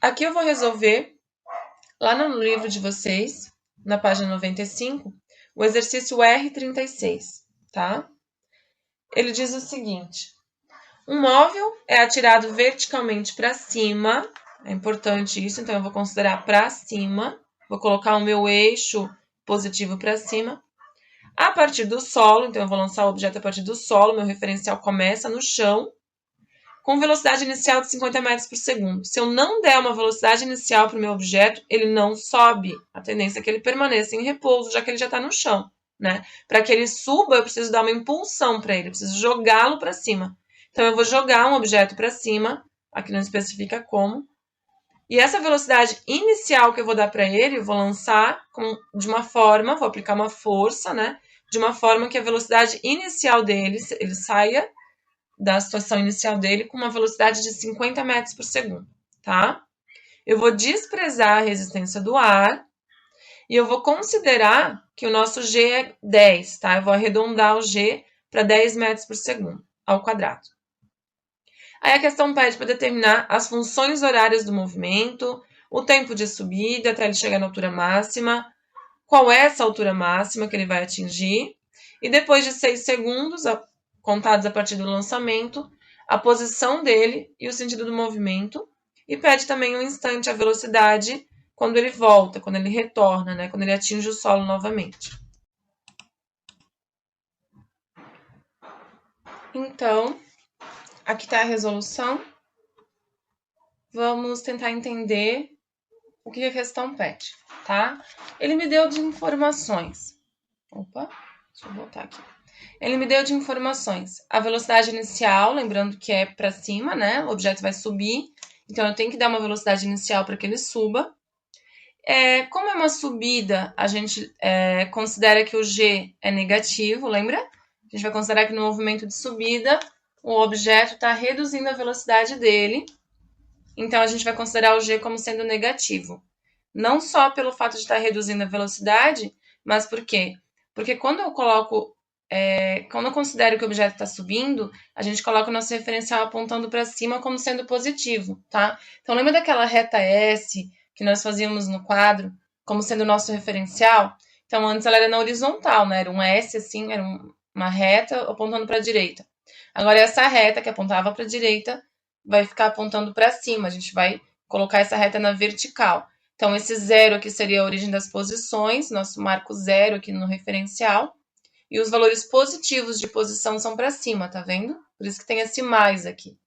Aqui eu vou resolver, lá no livro de vocês, na página 95, o exercício R36, tá? Ele diz o seguinte: um móvel é atirado verticalmente para cima, é importante isso, então eu vou considerar para cima, vou colocar o meu eixo positivo para cima, a partir do solo, então eu vou lançar o objeto a partir do solo, meu referencial começa no chão, com velocidade inicial de 50 metros por segundo. Se eu não der uma velocidade inicial para o meu objeto, ele não sobe. A tendência é que ele permaneça em repouso, já que ele já está no chão, né? Para que ele suba, eu preciso dar uma impulsão para ele, eu preciso jogá-lo para cima. Então, eu vou jogar um objeto para cima, aqui não especifica como, e essa velocidade inicial que eu vou dar para ele, eu vou lançar de uma forma, vou aplicar uma força, né? De uma forma que a velocidade inicial dele, ele saia da situação inicial dele com uma velocidade de 50 metros por segundo, tá? Eu vou desprezar a resistência do ar e eu vou considerar que o nosso G é 10, tá? Eu vou arredondar o G para 10 metros por segundo ao quadrado. Aí a questão pede para determinar as funções horárias do movimento, o tempo de subida até ele chegar na altura máxima, qual é essa altura máxima que ele vai atingir, e depois de 6 segundos, contados a partir do lançamento, a posição dele e o sentido do movimento, e pede também um instante a velocidade quando ele volta, quando ele retorna, né? Quando ele atinge o solo novamente. Então, aqui está a resolução. Vamos tentar entender o que a questão pede, tá? Ele me deu de informações. Opa, deixa eu voltar aqui. Ele me deu de informações a velocidade inicial, lembrando que é para cima, né? O objeto vai subir, então eu tenho que dar uma velocidade inicial para que ele suba. Como é uma subida, a gente considera que o G é negativo, lembra? A gente vai considerar que no movimento de subida, o objeto está reduzindo a velocidade dele, então a gente vai considerar o G como sendo negativo. Não só pelo fato de estar reduzindo a velocidade, mas por quê? Porque quando eu considero que o objeto está subindo, a gente coloca o nosso referencial apontando para cima como sendo positivo, tá? Então, lembra daquela reta S que nós fazíamos no quadro como sendo o nosso referencial? Então, antes ela era na horizontal, né? Era um S, assim, era uma reta apontando para a direita. Agora, essa reta que apontava para a direita vai ficar apontando para cima. A gente vai colocar essa reta na vertical. Então, esse zero aqui seria a origem das posições, nosso marco zero aqui no referencial. E os valores positivos de posição são para cima, tá vendo? Por isso que tem esse mais aqui.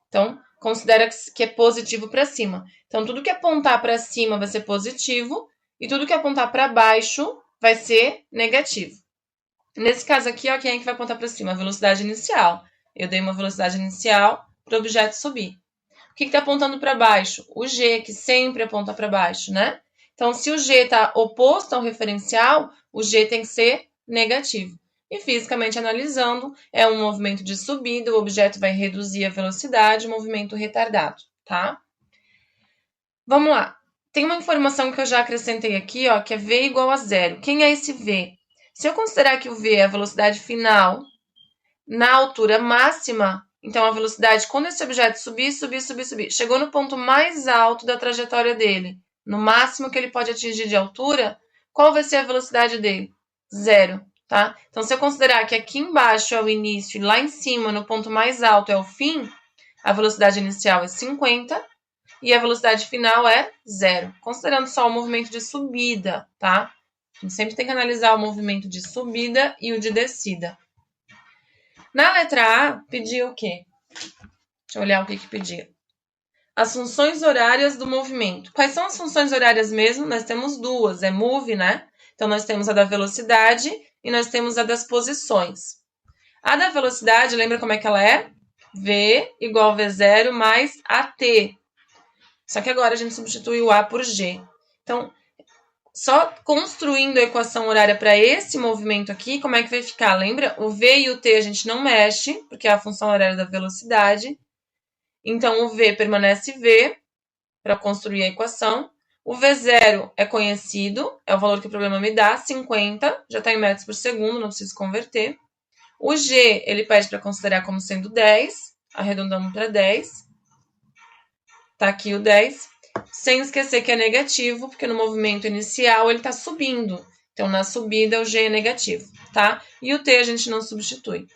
Então, considera que é positivo para cima. Então, tudo que apontar para cima vai ser positivo e tudo que apontar para baixo vai ser negativo. Nesse caso aqui, ó, quem é que vai apontar para cima? A velocidade inicial. Eu dei uma velocidade inicial para o objeto subir. O que está apontando para baixo? O G, que sempre aponta para baixo, né? Então, se o G está oposto ao referencial, o G tem que ser negativo. E fisicamente analisando, é um movimento de subida, o objeto vai reduzir a velocidade, movimento retardado, tá? Vamos lá. Tem uma informação que eu já acrescentei aqui, ó, que é V igual a zero. Quem é esse V? Se eu considerar que o V é a velocidade final na altura máxima, então a velocidade, quando esse objeto subir, chegou no ponto mais alto da trajetória dele, no máximo que ele pode atingir de altura, qual vai ser a velocidade dele? Zero, tá? Então, se eu considerar que aqui embaixo é o início e lá em cima, no ponto mais alto, é o fim, a velocidade inicial é 50 e a velocidade final é zero, considerando só o movimento de subida, tá? A gente sempre tem que analisar o movimento de subida e o de descida. Na letra A, pediu o quê? Deixa eu olhar o que pedia. As funções horárias do movimento. Quais são as funções horárias mesmo? Nós temos duas, é move, né? Então, nós temos a da velocidade e nós temos a das posições. A da velocidade, lembra como é que ela é? V igual a V0 mais AT. Só que agora a gente substitui o A por G. Então, só construindo a equação horária para esse movimento aqui, como é que vai ficar? Lembra? O V e o T a gente não mexe, porque é a função horária da velocidade. Então, o V permanece V, para construir a equação. O V0 é conhecido, é o valor que o problema me dá, 50, já está em metros por segundo, não preciso converter. O G, ele pede para considerar como sendo 10, arredondamos para 10. Está aqui o 10. sem esquecer que é negativo, porque no movimento inicial ele está subindo. Então, na subida, o g é negativo, tá? E o t a gente não substitui.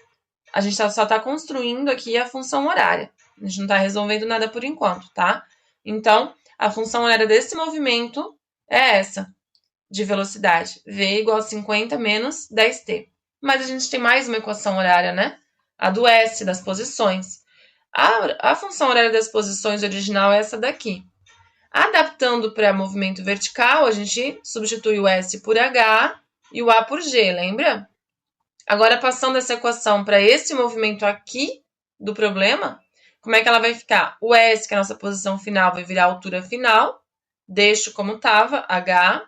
A gente só está construindo aqui a função horária. A gente não está resolvendo nada por enquanto, tá? Então, a função horária desse movimento é essa, de velocidade. V igual a 50 menos 10t. Mas a gente tem mais uma equação horária, né? A do S, das posições. A função horária das posições original é essa daqui. Adaptando para movimento vertical, a gente substitui o S por H e o A por G, lembra? Agora, passando essa equação para esse movimento aqui do problema, como é que ela vai ficar? O S, que é a nossa posição final, vai virar a altura final, deixo como estava, H,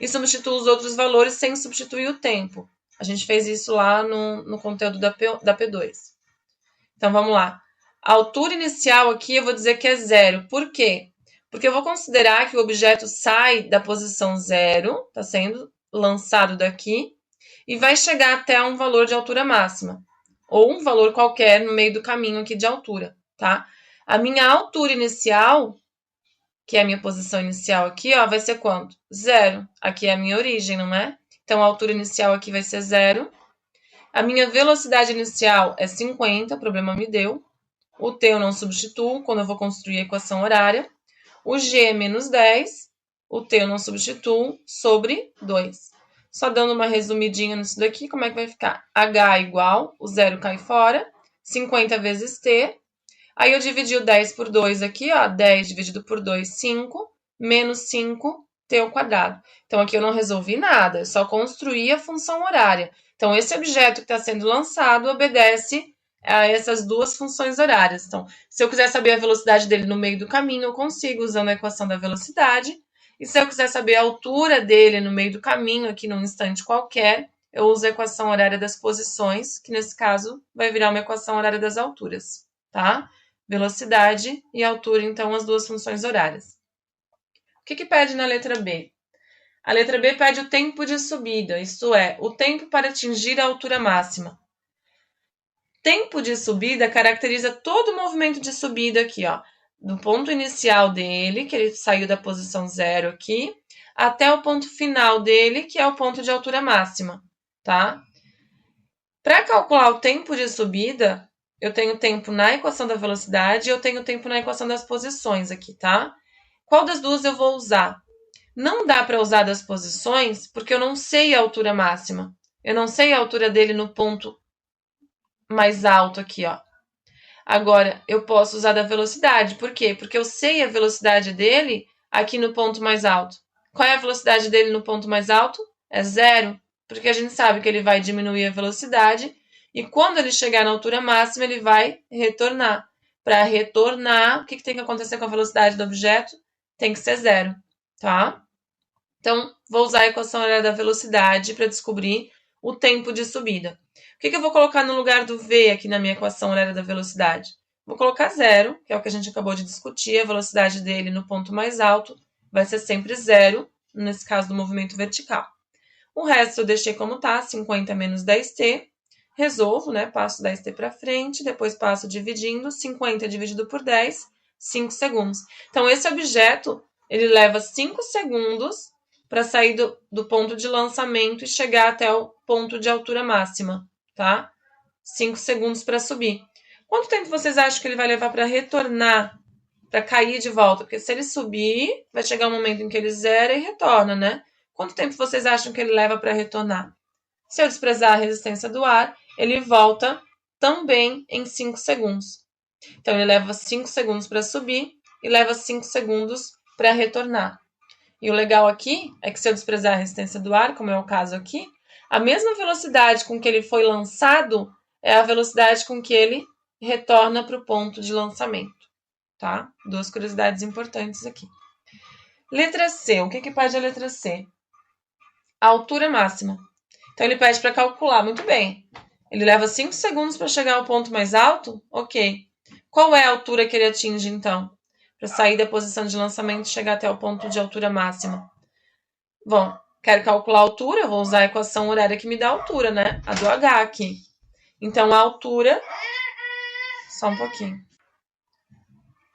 e substituo os outros valores sem substituir o tempo. A gente fez isso lá no conteúdo da P2. Então, vamos lá. A altura inicial aqui eu vou dizer que é 0. Por quê? Porque eu vou considerar que o objeto sai da posição 0, está sendo lançado daqui, e vai chegar até um valor de altura máxima, ou um valor qualquer no meio do caminho aqui de altura, tá? A minha altura inicial, que é a minha posição inicial aqui, ó, vai ser quanto? 0. Aqui é a minha origem, não é? Então, a altura inicial aqui vai ser 0. A minha velocidade inicial é 50, o problema me deu. O t eu não substituo quando eu vou construir a equação horária. O g é menos 10. O t eu não substituo sobre 2. Só dando uma resumidinha nisso daqui, como é que vai ficar? H igual, o 0 cai fora, 50 vezes t. Aí eu dividi o 10 por 2 aqui, ó, 10 dividido por 2, 5, menos 5, t ao quadrado. Então, aqui eu não resolvi nada, eu só construí a função horária. Então, esse objeto que está sendo lançado obedece a essas duas funções horárias. Então, se eu quiser saber a velocidade dele no meio do caminho, eu consigo usando a equação da velocidade. E se eu quiser saber a altura dele no meio do caminho, aqui num instante qualquer, eu uso a equação horária das posições, que nesse caso vai virar uma equação horária das alturas, tá? Velocidade e altura, então, as duas funções horárias. O que pede na letra B? A letra B pede o tempo de subida, isto é, o tempo para atingir a altura máxima. Tempo de subida caracteriza todo o movimento de subida aqui, ó, do ponto inicial dele, que ele saiu da posição 0 aqui, até o ponto final dele, que é o ponto de altura máxima, tá? Para calcular o tempo de subida, eu tenho tempo na equação da velocidade e eu tenho tempo na equação das posições aqui, tá? Qual das duas eu vou usar? Não dá para usar das posições porque eu não sei a altura máxima. Eu não sei a altura dele no ponto mais alto aqui, ó. Agora, eu posso usar da velocidade. Por quê? Porque eu sei a velocidade dele aqui no ponto mais alto. Qual é a velocidade dele no ponto mais alto? É 0. Porque a gente sabe que ele vai diminuir a velocidade e quando ele chegar na altura máxima, ele vai retornar. Para retornar, o que tem que acontecer com a velocidade do objeto? Tem que ser 0, tá? Então, vou usar a equação horária da velocidade para descobrir o tempo de subida. O que eu vou colocar no lugar do V aqui na minha equação horária da velocidade? Vou colocar 0, que é o que a gente acabou de discutir. A velocidade dele no ponto mais alto vai ser sempre 0, nesse caso do movimento vertical. O resto eu deixei como tá, 50 menos 10t. Resolvo, né? Passo 10t para frente, depois passo dividindo. 50 dividido por 10, 5 segundos. Então, esse objeto, ele leva 5 segundos para sair do ponto de lançamento e chegar até o ponto de altura máxima, tá? 5 segundos para subir. Quanto tempo vocês acham que ele vai levar para retornar, para cair de volta? Porque se ele subir, vai chegar um momento em que ele zera e retorna, né? Quanto tempo vocês acham que ele leva para retornar? Se eu desprezar a resistência do ar, ele volta também em 5 segundos. Então, ele leva 5 segundos para subir e leva 5 segundos para retornar. E o legal aqui é que se eu desprezar a resistência do ar, como é o caso aqui, a mesma velocidade com que ele foi lançado é a velocidade com que ele retorna para o ponto de lançamento, tá? Duas curiosidades importantes aqui. Letra C. O que pede a letra C? A altura máxima. Então, ele pede para calcular. Muito bem. Ele leva 5 segundos para chegar ao ponto mais alto? Ok. Qual é a altura que ele atinge, então? Para sair da posição de lançamento e chegar até o ponto de altura máxima. Bom, quero calcular a altura, eu vou usar a equação horária que me dá a altura, né? A do H aqui. Então, a altura... Só um pouquinho.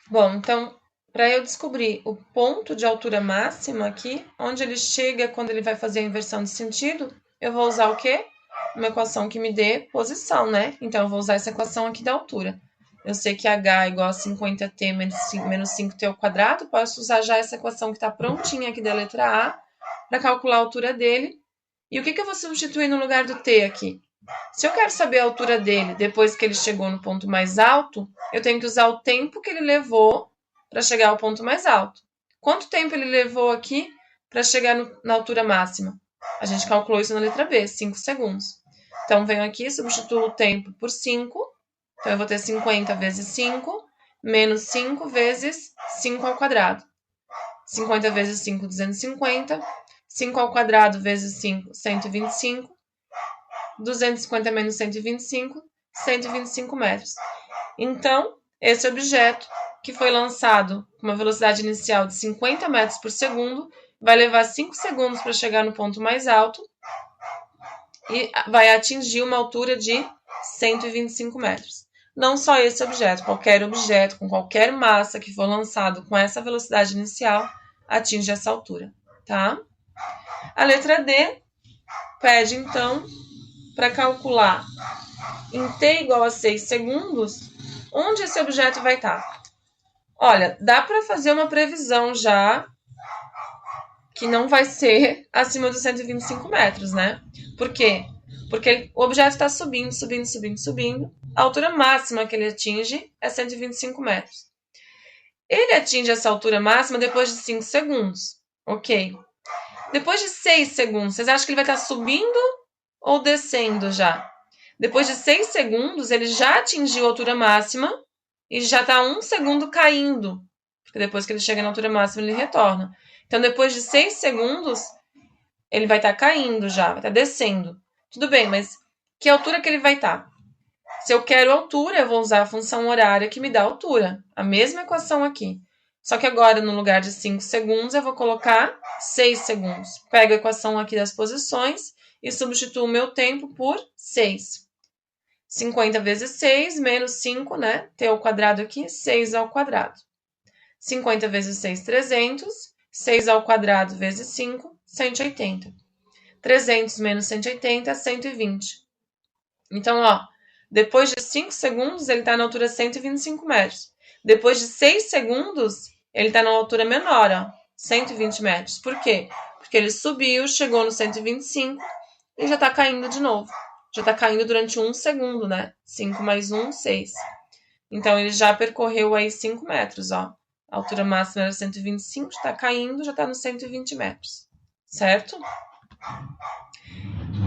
Bom, então, para eu descobrir o ponto de altura máxima aqui, onde ele chega quando ele vai fazer a inversão de sentido, eu vou usar o quê? Uma equação que me dê posição, né? Então, eu vou usar essa equação aqui da altura. Eu sei que h é igual a 50t menos 5t ao quadrado. Posso usar já essa equação que está prontinha aqui da letra A para calcular a altura dele. E o que eu vou substituir no lugar do t aqui? Se eu quero saber a altura dele depois que ele chegou no ponto mais alto, eu tenho que usar o tempo que ele levou para chegar ao ponto mais alto. Quanto tempo ele levou aqui para chegar na altura máxima? A gente calculou isso na letra B, 5 segundos. Então, venho aqui, substituo o tempo por 5. Então, eu vou ter 50 vezes 5, menos 5 vezes 5 ao quadrado. 50 vezes 5, 250. 5 ao quadrado vezes 5, 125. 250 menos 125, 125 metros. Então, esse objeto, que foi lançado com uma velocidade inicial de 50 metros por segundo, vai levar 5 segundos para chegar no ponto mais alto e vai atingir uma altura de 125 metros. Não só esse objeto, qualquer objeto com qualquer massa que for lançado com essa velocidade inicial atinge essa altura, tá? A letra D pede, então, para calcular em t igual a 6 segundos, onde esse objeto vai estar. Olha, dá para fazer uma previsão já que não vai ser acima dos 125 metros, né? Por quê? Porque o objeto está subindo, subindo, subindo, subindo. A altura máxima que ele atinge é 125 metros. Ele atinge essa altura máxima depois de 5 segundos. Ok. Depois de 6 segundos, vocês acham que ele vai estar subindo ou descendo já? Depois de 6 segundos, ele já atingiu a altura máxima e já está 1 segundo caindo. Porque depois que ele chega na altura máxima, ele retorna. Então, depois de 6 segundos, ele vai estar caindo já, vai estar descendo. Tudo bem, mas que altura que ele vai estar? Se eu quero altura, eu vou usar a função horária que me dá altura. A mesma equação aqui. Só que agora, no lugar de 5 segundos, eu vou colocar 6 segundos. Pego a equação aqui das posições e substituo o meu tempo por 6. 50 vezes 6, menos 5, né? T ao quadrado aqui, 6 ao quadrado. 50 vezes 6, 300. 6 ao quadrado vezes 5, 180. 300 menos 180, 120. Então, ó, depois de 5 segundos, ele está na altura 125 metros. Depois de 6 segundos, ele está na altura menor, ó, 120 metros. Por quê? Porque ele subiu, chegou no 125 e já está caindo de novo. Já está caindo durante 1 segundo, né? 5 mais 1, 6. Então, ele já percorreu aí 5 metros, ó. A altura máxima era 125, está caindo, já está nos 120 metros. Certo?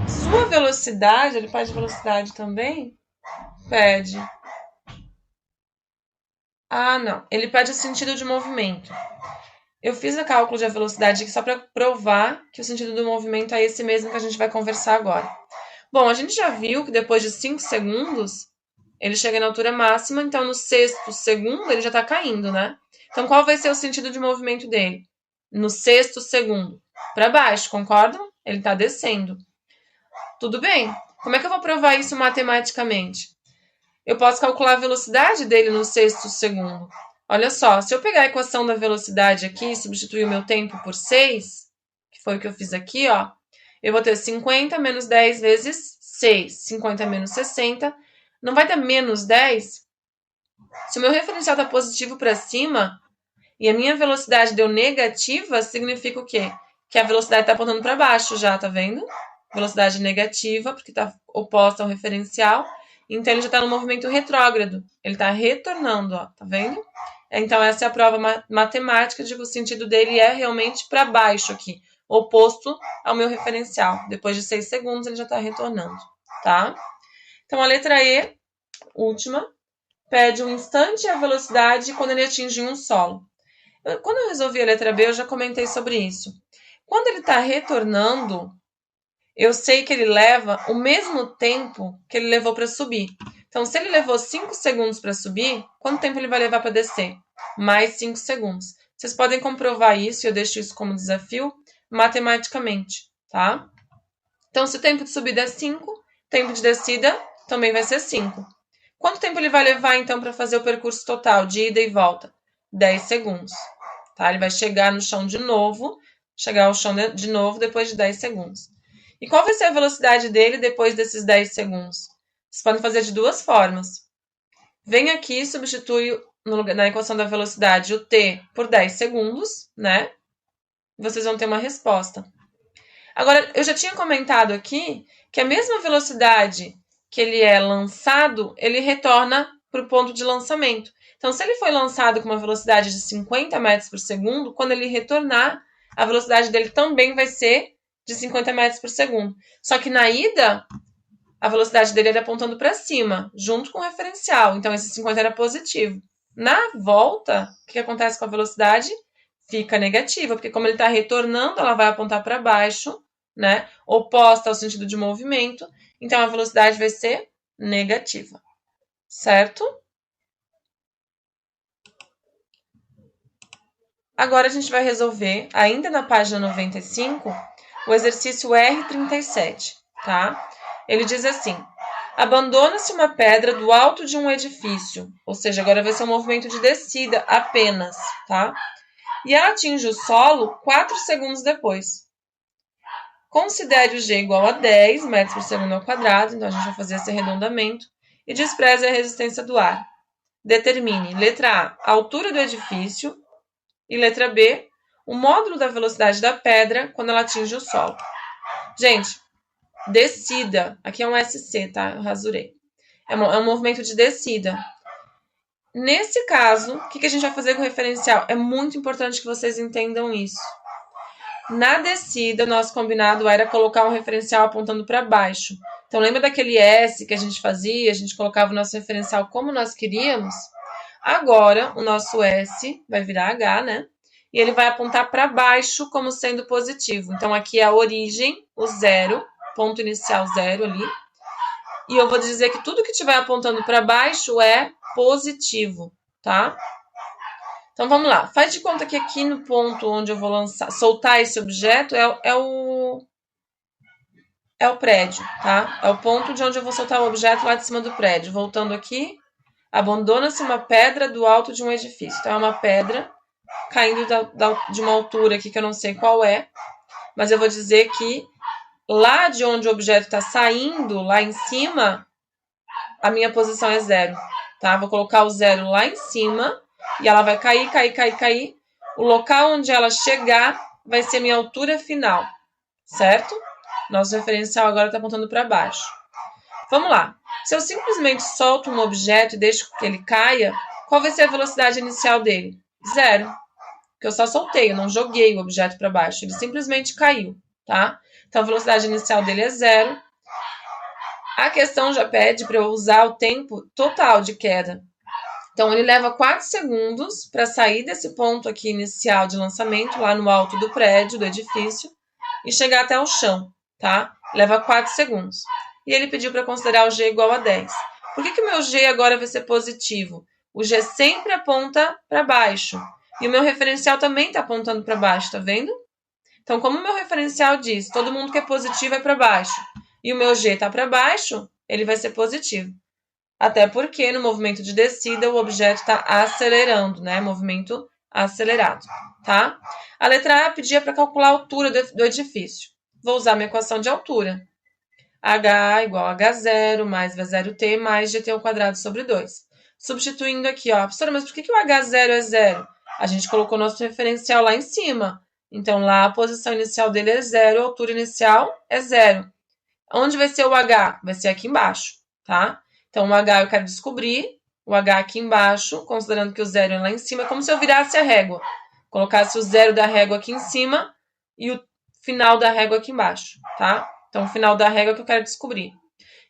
Sua velocidade, ele pede velocidade também? Pede. Ah, não. Ele pede o sentido de movimento. Eu fiz o cálculo de velocidade aqui só para provar que o sentido do movimento é esse mesmo que a gente vai conversar agora. Bom, a gente já viu que depois de 5 segundos, ele chega na altura máxima, então no 6º segundo ele já está caindo, né? Então, qual vai ser o sentido de movimento dele? No 6º segundo, para baixo, concordam? Ele está descendo. Tudo bem. Como é que eu vou provar isso matematicamente? Eu posso calcular a velocidade dele no 6º segundo. Olha só, se eu pegar a equação da velocidade aqui e substituir o meu tempo por 6, que foi o que eu fiz aqui, ó, eu vou ter 50 menos 10 vezes 6. 50 menos 60. Não vai dar menos 10? Se o meu referencial está positivo para cima e a minha velocidade deu negativa, significa o quê? Que a velocidade está apontando para baixo já, tá vendo? Velocidade negativa, porque está oposta ao referencial. Então, ele já está no movimento retrógrado. Ele está retornando, ó, tá vendo? Então, essa é a prova matemática de que o sentido dele é realmente para baixo aqui, oposto ao meu referencial. Depois de 6 segundos, ele já está retornando, tá? Então, a letra E, última, pede um instante e a velocidade quando ele atinge um solo. Quando eu resolvi a letra B, eu já comentei sobre isso. Quando ele está retornando, eu sei que ele leva o mesmo tempo que ele levou para subir. Então, se ele levou 5 segundos para subir, quanto tempo ele vai levar para descer? Mais 5 segundos. Vocês podem comprovar isso, e eu deixo isso como desafio, matematicamente, tá? Então, se o tempo de subida é 5, o tempo de descida também vai ser 5. Quanto tempo ele vai levar, então, para fazer o percurso total de ida e volta? 10 segundos. Tá? Ele vai chegar no chão de novo, chegar ao chão de novo depois de 10 segundos. E qual vai ser a velocidade dele depois desses 10 segundos? Vocês podem fazer de duas formas. Vem aqui e substitui na equação da velocidade o t por 10 segundos, né? Vocês vão ter uma resposta. Agora, eu já tinha comentado aqui que a mesma velocidade que ele é lançado, ele retorna para o ponto de lançamento. Então, se ele foi lançado com uma velocidade de 50 metros por segundo, quando ele retornar, a velocidade dele também vai ser de 50 metros por segundo. Só que na ida, a velocidade dele era apontando para cima, junto com o referencial. Então, esse 50 era positivo. Na volta, o que acontece com a velocidade? Fica negativa, porque como ele está retornando, ela vai apontar para baixo, né? Oposta ao sentido de movimento. Então, a velocidade vai ser negativa. Certo? Agora, a gente vai resolver, ainda na página 95, o exercício R37, tá? Ele diz assim: abandona-se uma pedra do alto de um edifício, ou seja, agora vai ser um movimento de descida apenas, tá? E ela atinge o solo 4 segundos depois. Considere o G igual a 10 metros por segundo ao quadrado, então a gente vai fazer esse arredondamento, e despreze a resistência do ar. Determine, letra A, a altura do edifício, e letra B, o módulo da velocidade da pedra quando ela atinge o solo. Gente, descida, aqui é um SC, tá? Eu rasurei. É um movimento de descida. Nesse caso, o que a gente vai fazer com o referencial? É muito importante que vocês entendam isso. Na descida, o nosso combinado era colocar um referencial apontando para baixo. Então, lembra daquele S que a gente fazia? A gente colocava o nosso referencial como nós queríamos? Agora, o nosso S vai virar H, né? E ele vai apontar para baixo como sendo positivo. Então, aqui é a origem, o zero, ponto inicial zero ali. E eu vou dizer que tudo que estiver apontando para baixo é positivo, tá? Então, vamos lá. Faz de conta que aqui no ponto onde eu vou soltar esse objeto é o prédio, tá? É o ponto de onde eu vou soltar o objeto lá de cima do prédio. Voltando aqui, abandona-se uma pedra do alto de um edifício. Então, é uma pedra caindo de uma altura aqui que eu não sei qual é, mas eu vou dizer que lá de onde o objeto está saindo, lá em cima, a minha posição é zero, tá? Vou colocar o zero lá em cima e ela vai cair, cair, cair, cair. O local onde ela chegar vai ser minha altura final, certo? Nosso referencial agora está apontando para baixo. Vamos lá. Se eu simplesmente solto um objeto e deixo que ele caia, qual vai ser a velocidade inicial dele? Zero. Porque eu só soltei, eu não joguei o objeto para baixo. Ele simplesmente caiu, tá? Então, a velocidade inicial dele é zero. A questão já pede para eu usar o tempo total de queda. Então, ele leva 4 segundos para sair desse ponto aqui inicial de lançamento, lá no alto do prédio, do edifício, e chegar até o chão, tá? Leva 4 segundos. E ele pediu para considerar o G igual a 10. Por que o meu G agora vai ser positivo? O G sempre aponta para baixo. E o meu referencial também está apontando para baixo, tá vendo? Então, como o meu referencial diz, todo mundo que é positivo é para baixo, e o meu G está para baixo, ele vai ser positivo. Até porque no movimento de descida o objeto está acelerando, né? Movimento acelerado, tá? A letra A pedia para calcular a altura do edifício. Vou usar minha equação de altura. H igual a H0 mais V0T mais GT ao quadrado sobre 2. Substituindo aqui, ó. Professora, mas por que o H0 é zero? A gente colocou nosso referencial lá em cima. Então, lá a posição inicial dele é zero, a altura inicial é zero. Onde vai ser o H? Vai ser aqui embaixo, tá? Então, o H eu quero descobrir, o H aqui embaixo, considerando que o zero é lá em cima, é como se eu virasse a régua. Colocasse o zero da régua aqui em cima e o final da régua aqui embaixo, tá? Então, o final da régua que eu quero descobrir.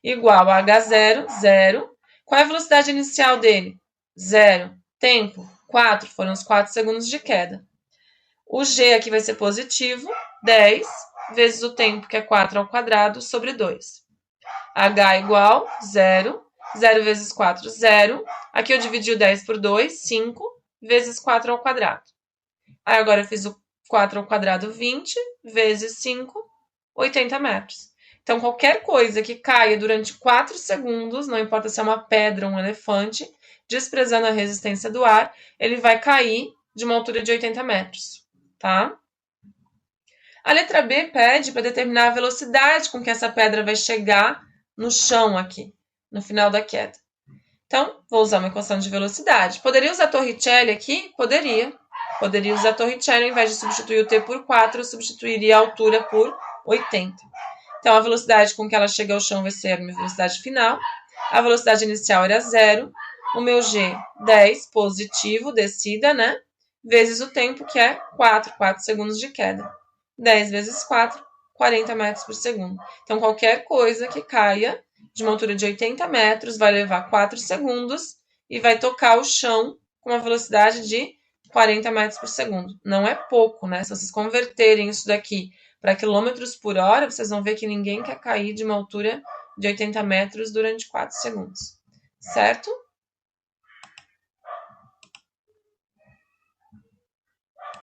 Igual a H0, zero. Qual é a velocidade inicial dele? Zero. Tempo? 4. Foram os 4 segundos de queda. O G aqui vai ser positivo, 10, vezes o tempo, que é 4 ao quadrado, sobre 2. H igual 0. 0 vezes 4, 0. Aqui eu dividi o 10 por 2, 5, vezes 4 ao quadrado. Aí agora eu fiz o 4 ao quadrado, 20, vezes 5, 80 metros. Então, qualquer coisa que caia durante 4 segundos, não importa se é uma pedra ou um elefante, desprezando a resistência do ar, ele vai cair de uma altura de 80 metros, tá? A letra B pede para determinar a velocidade com que essa pedra vai chegar no chão aqui, no final da queda. Então, vou usar uma equação de velocidade. Poderia usar Torricelli aqui? Poderia. Poderia usar Torricelli, ao invés de substituir o t por 4, eu substituiria a altura por 80. Então, a velocidade com que ela chega ao chão vai ser a minha velocidade final. A velocidade inicial era 0. O meu G, 10, positivo, descida, né? Vezes o tempo, que é 4 segundos de queda. 10 vezes 4, 40 metros por segundo. Então, qualquer coisa que caia de uma altura de 80 metros vai levar 4 segundos e vai tocar o chão com uma velocidade de 40 metros por segundo. Não é pouco, né? Se vocês converterem isso daqui para quilômetros por hora, vocês vão ver que ninguém quer cair de uma altura de 80 metros durante 4 segundos. Certo?